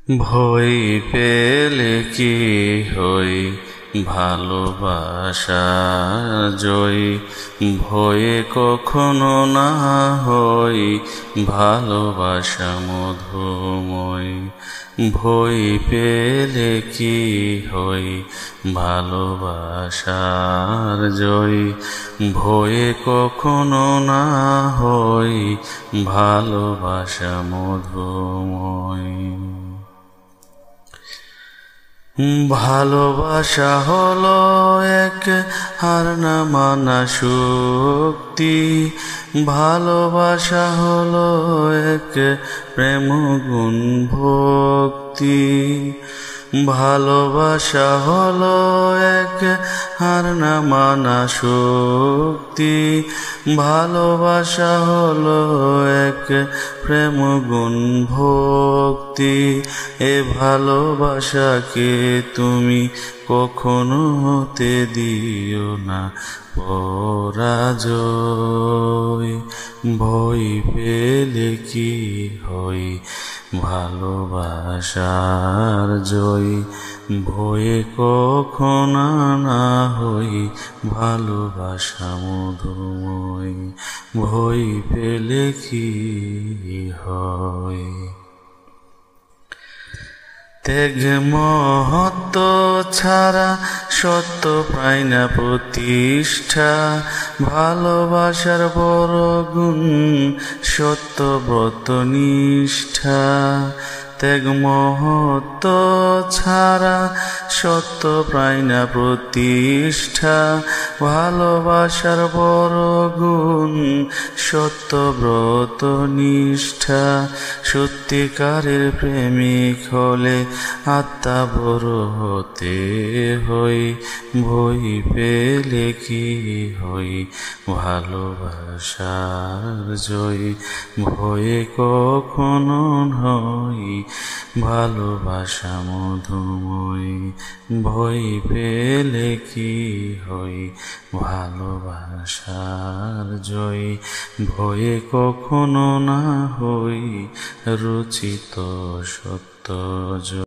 ভয় পেলে কি হই ভালোবাসা জয়, ভয়ে কখনো না হই ভালোবাসা মধুময়। ভয় পেলে কি হই ভালোবাসার জয়, ভয়ে কখনো না হই ভালোবাসা মধুময়। ভালোবাসা হলো এক হার না মানা শক্তি, ভালোবাসা হলো এক প্রেম গুণ ভক্তি। ভালোবাসা হলো এক হার না মানা শক্তি, ভালোবাসা হলো এক প্রেম গুণ ভক্তি। এ ভালোবাসাকে তুমি কখনো হতে দিও না পরাজয়। ভয় পেলে কি হই ভালোবাসার জয়, ভয়ে কখনো না হই ভালোবাসা মধুময়। ভয় পেলে কি হয়। ত্যাগ মহত্ব ছাড়া সত্য পায় না প্রতিষ্ঠা, ভালোবাসার বড় গুণ সত্য ব্রত নিষ্ঠা। ত্যাগ মহত্ব ছাড়া সত্য পায় না প্রতিষ্ঠা, ভালোবাসার বড় গুণ সত্য ব্রত নিষ্ঠা। সত্যিকারের প্রেমিক হলে আত্মা বড় হতে হই, ভয় পেলে কি হই ভালোবাসার জয়, ভয়ে কখনো হই ভালোবাসা মধুময়। ভয় পেলে কি হই ভালোবাসার জয়, ভয়ে কখনো না হই রচিত সত্য জয়।